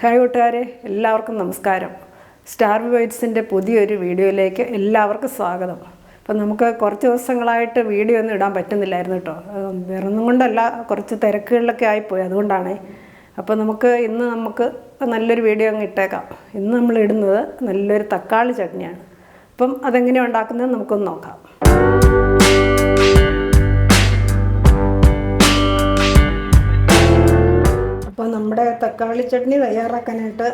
Hi കൂട്ടുകാരെ, എല്ലാവർക്കും നമസ്കാരം. സ്റ്റാർ വൈറ്റ്സിൻ്റെ പുതിയൊരു വീഡിയോയിലേക്ക് എല്ലാവർക്കും സ്വാഗതം. അപ്പം നമുക്ക് കുറച്ച് ദിവസങ്ങളായിട്ട് വീഡിയോ ഒന്നും ഇടാൻ പറ്റുന്നില്ലായിരുന്നു കേട്ടോ. വേറൊന്നും കൊണ്ടല്ല, കുറച്ച് തിരക്കുകളിലൊക്കെ ആയിപ്പോയി, അതുകൊണ്ടാണ്. അപ്പോൾ ഇന്ന് നല്ലൊരു വീഡിയോ അങ്ങ് ഇട്ടേക്കാം. ഇന്ന് നമ്മൾ ഇടുന്നത് നല്ലൊരു തക്കാളി ചട്നിയാണ്. അപ്പം അതെങ്ങനെയാണ് ഉണ്ടാക്കുന്നത് നമുക്കൊന്ന് നോക്കാം. അപ്പോൾ നമ്മുടെ തക്കാളി ചട്നി തയ്യാറാക്കാനായിട്ട്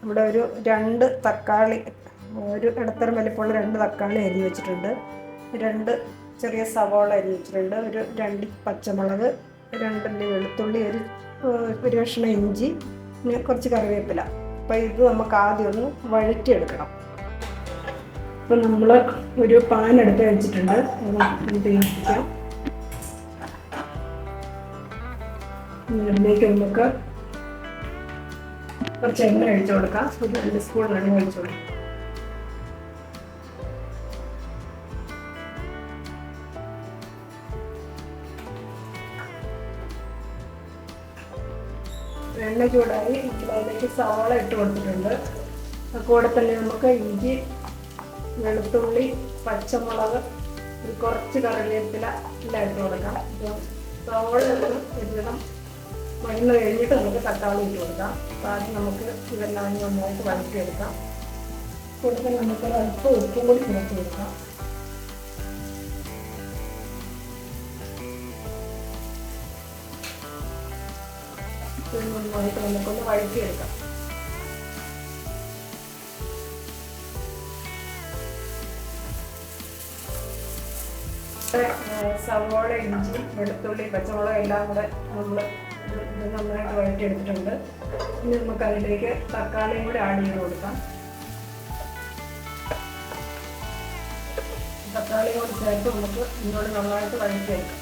ഇവിടെ ഒരു 2 തക്കാളി, ഒരു ഇടത്തരം വലിപ്പമുള്ള 2 തക്കാളി അരിഞ്ഞ് വെച്ചിട്ടുണ്ട്, 2 ചെറിയ സവാള അരിഞ്ഞ് വെച്ചിട്ടുണ്ട്, ഒരു 2 പച്ചമുളക്, 2 അല്ലി വെളുത്തുള്ളി, ഒരു കഷ്ണം ഇഞ്ചി, പിന്നെ കുറച്ച് കറിവേപ്പില. അപ്പോൾ ഇത് നമുക്ക് ആദ്യം ഒന്ന് വഴറ്റിയെടുക്കണം. അപ്പോൾ നമ്മൾ ഒരു പാൻ എടുത്ത് വെച്ചിട്ടുണ്ട്, തീർച്ചയായും ഇതിലേക്ക് നമുക്ക് കുറച്ച് എണ്ണ ഒഴിച്ചു കൊടുക്കാം. ഒരു 2 സ്പൂൺ എണ്ണ ഒഴിച്ചു കൊടുക്കാം. എണ്ണ ചൂടായി അതിലേക്ക് സവാള ഇട്ട് കൊടുത്തിട്ടുണ്ട്. കൂടെ തന്നെ നമുക്ക് ഇഞ്ചി, വെളുത്തുള്ളി, പച്ചമുളക്, കുറച്ച് കറിവേപ്പില എല്ലാം ഇട്ട് കൊടുക്കാം. സവാള ഒരുവിധം മണ്ണ് കഴിഞ്ഞിട്ട് നമുക്ക് തക്കാളി ഇട്ട് കൊടുക്കാം. അപ്പോൾ ആദ്യം നമുക്ക് ഇതെല്ലാം നന്നായിട്ട് വഴറ്റിയെടുക്കാം. കൂടുതൽ നമുക്ക് അല്പം ഉപ്പും കൂടി ചേർത്ത് കൊടുക്കാം. നന്നായിട്ട് നമുക്കൊന്ന് വഴറ്റിയെടുക്കാം. സവാള, ഇഞ്ചി, വെളുത്തുള്ളി, പച്ചമുളക് എല്ലാം കൂടെ നമ്മൾ നന്നായിട്ട് വഴറ്റിയെടുത്തിട്ടുണ്ട്. ഇനി നമുക്ക് അതിലേക്ക് തക്കാളിയും കൂടി ആഡ് ചെയ്ത് കൊടുക്കാം. തക്കാളിയും കൂടി ചേർത്ത് നമുക്ക് ഇതിനോട് നന്നായിട്ട് വഴറ്റിയെടുക്കാം.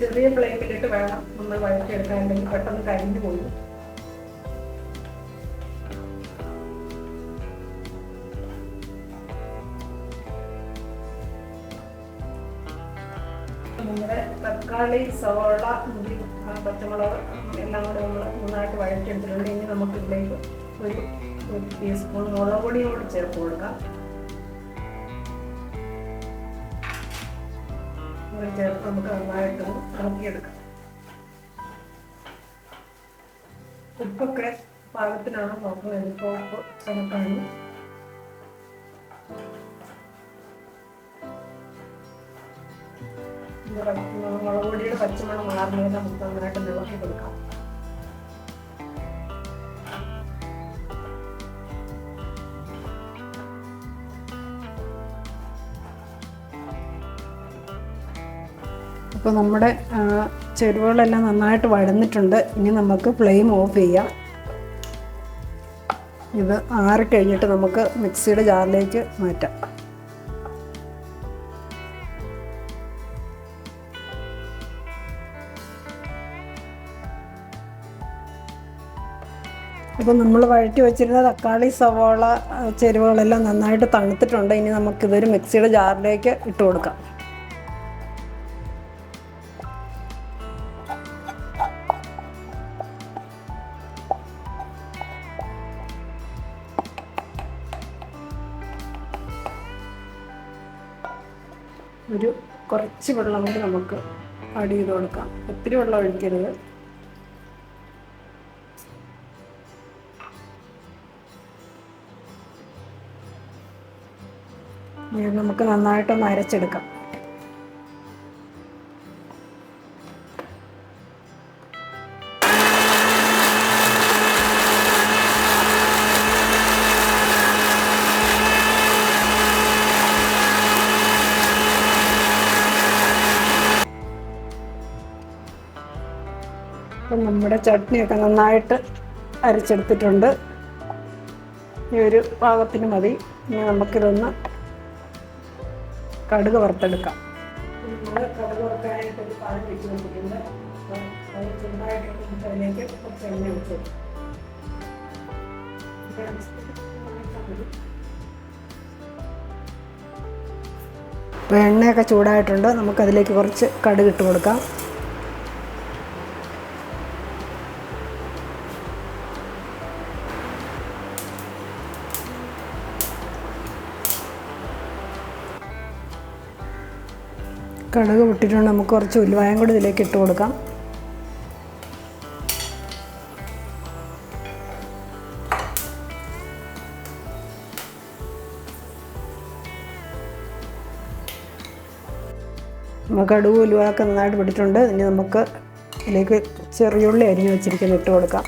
ചെറിയ ഫ്ലെയിമിലിട്ട് വേണം നമ്മൾ വഴറ്റിയെടുക്കാൻ, അല്ലെങ്കിൽ പെട്ടെന്ന് കരിഞ്ഞു പോകും. നമ്മുടെ തക്കാളി, സവാള, ഇഞ്ചി, പച്ചമുളക് എല്ലാം കൂടെ നമ്മൾ നന്നായിട്ട് വഴറ്റിയെടുത്തിട്ടുണ്ട്. ഇനി നമുക്ക് ഇതിലേക്ക് ഒരു ടീസ്പൂൺ മുളക് പൊടിയും കൂടി ചേർത്ത് കൊടുക്കാം. ചേർത്ത് നമുക്ക് നന്നായിട്ട് ഇളക്കിയെടുക്കാം. ഉപ്പൊക്കെ പാകത്തിനാണ് നോക്കുന്നത്. ഇപ്പോൾ ഉപ്പ് കണക്കാണ്. മുളക് പൊടിയുടെ പച്ചമണം മാറുന്നത് നമുക്ക് നന്നായിട്ട് ഇളക്കി കൊടുക്കാം. അപ്പോൾ നമ്മുടെ ചേരുവകളെല്ലാം നന്നായിട്ട് വഴന്നിട്ടുണ്ട്. ഇനി നമുക്ക് ഫ്ലെയിം ഓഫ് ചെയ്യാം. ഇത് ആറിക്കഴിഞ്ഞിട്ട് നമുക്ക് മിക്സിയുടെ ജാറിലേക്ക് മാറ്റാം. അപ്പോൾ നമ്മൾ വഴറ്റി വെച്ചിരുന്ന തക്കാളി, സവാള, ചേരുവകളെല്ലാം നന്നായിട്ട് തണുത്തിട്ടുണ്ട്. ഇനി നമുക്കിതൊരു മിക്സിയുടെ ജാറിലേക്ക് ഇട്ട് കൊടുക്കാം. കുറച്ച് വെള്ളം കൂടി നമുക്ക് ആഡ് ചെയ്ത് കൊടുക്കാം. ഒത്തിരി വെള്ളം ഒഴിക്കരുത്. നമുക്ക് നന്നായിട്ടൊന്ന് അരച്ചെടുക്കാം. അപ്പം നമ്മുടെ ചട്നിയൊക്കെ നന്നായിട്ട് അരച്ചെടുത്തിട്ടുണ്ട്. ഈ ഒരു പാകത്തിന് മതി. ഇനി നമുക്കിതൊന്ന് കടുക് വറുത്തെടുക്കാം. നമ്മൾ കടുക് വറുക്കാനായിട്ട് ഒരു പാൻ വെച്ച് കൊടുത്തിട്ടുണ്ട്. അത് ചൂടായിട്ട് അതിലേക്ക് കുറച്ച് എണ്ണ ഒഴിച്ചു കൊടുക്കും. അപ്പോൾ എണ്ണയൊക്കെ ചൂടായിട്ടുണ്ട്. നമുക്കതിലേക്ക് കുറച്ച് കടുക് ഇട്ട് കൊടുക്കാം. കടുക് പൊട്ടിട്ടുണ്ട്. നമുക്ക് കുറച്ച് ഉലുവായും കൂടി ഇതിലേക്ക് ഇട്ട് കൊടുക്കാം. കടുക് ഉലുവയൊക്കെ നന്നായിട്ട് പിടിച്ചിട്ടുണ്ട്. ഇനി നമുക്ക് ഇതിലേക്ക് ചെറിയുള്ളി അരിഞ്ഞ് വെച്ചിരിക്കുന്നത് ഇട്ട് കൊടുക്കാം.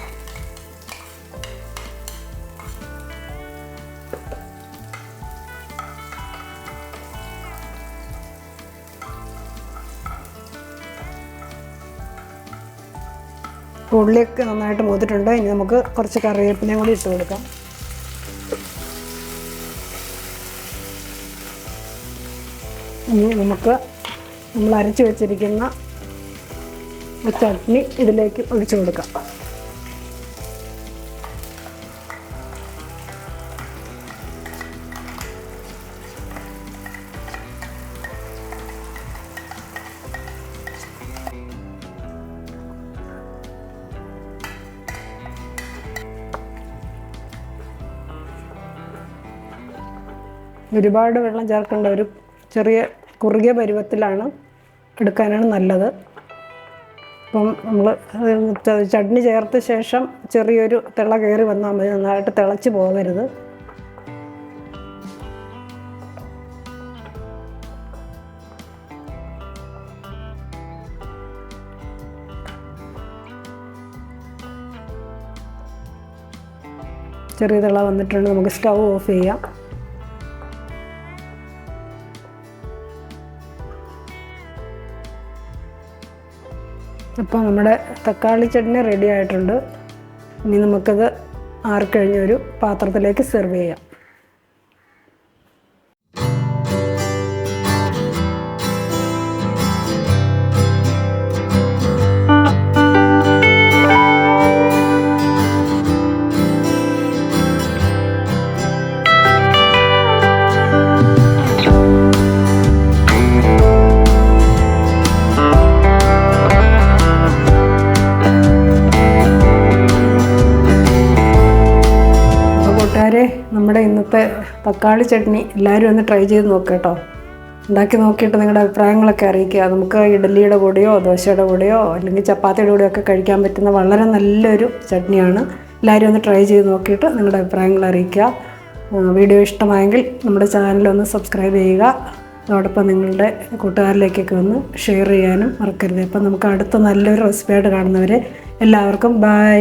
ഉള്ളിയൊക്കെ നന്നായിട്ട് മൂത്തിട്ടുണ്ട്. ഇനി നമുക്ക് കുറച്ച് കറിവേപ്പിലയും കൂടി ഇട്ട് കൊടുക്കാം. ഇനി നമുക്ക് നമ്മൾ അരച്ച് വെച്ചിരിക്കുന്ന ചട്നി ഇതിലേക്ക് ഒഴിച്ചു കൊടുക്കാം. ഒരുപാട് വെള്ളം ചേർക്കേണ്ട, ഒരു ചെറിയ കുറുകിയ പരുവത്തിലാണ് എടുക്കാനാണ് നല്ലത്. അപ്പം നമ്മൾ ചട്നി ചേർത്ത ശേഷം ചെറിയൊരു തിള കയറി വന്നാൽ മതി, നന്നായിട്ട് തിളച്ച് പോകരുത്. ചെറിയ തിള വന്നിട്ടുണ്ട്. നമുക്ക് സ്റ്റൗ ഓഫ് ചെയ്യാം. അപ്പോൾ നമ്മുടെ തക്കാളി ചട്നി റെഡി ആയിട്ടുണ്ട്. ഇനി നമുക്കത് ആറിക്കഴിഞ്ഞൊരു പാത്രത്തിലേക്ക് സെർവ് ചെയ്യാം. നമ്മുടെ ഇന്നത്തെ തക്കാളി ചട്നി എല്ലാവരും ഒന്ന് ട്രൈ ചെയ്ത് നോക്കുക കേട്ടോ. ഉണ്ടാക്കി നോക്കിയിട്ട് നിങ്ങളുടെ അഭിപ്രായങ്ങളൊക്കെ അറിയിക്കുക. നമുക്ക് ഇഡ്ഡലിയുടെ കൂടെയോ ദോശയുടെ കൂടെയോ അല്ലെങ്കിൽ ചപ്പാത്തിയുടെ കൂടെയോ ഒക്കെ കഴിക്കാൻ പറ്റുന്ന വളരെ നല്ലൊരു ചട്നിയാണ്. എല്ലാവരും ഒന്ന് ട്രൈ ചെയ്ത് നോക്കിയിട്ട് നിങ്ങളുടെ അഭിപ്രായങ്ങൾ അറിയിക്കുക. വീഡിയോ ഇഷ്ടമായെങ്കിൽ നമ്മുടെ ചാനലൊന്ന് സബ്സ്ക്രൈബ് ചെയ്യുക. അതോടൊപ്പം നിങ്ങളുടെ കൂട്ടുകാരിലേക്കൊക്കെ ഒന്ന് ഷെയർ ചെയ്യാനും മറക്കരുത്. അപ്പം നമുക്ക് അടുത്ത നല്ലൊരു റെസിപ്പിയായിട്ട് കാണുന്നവരെ എല്ലാവർക്കും ബൈ.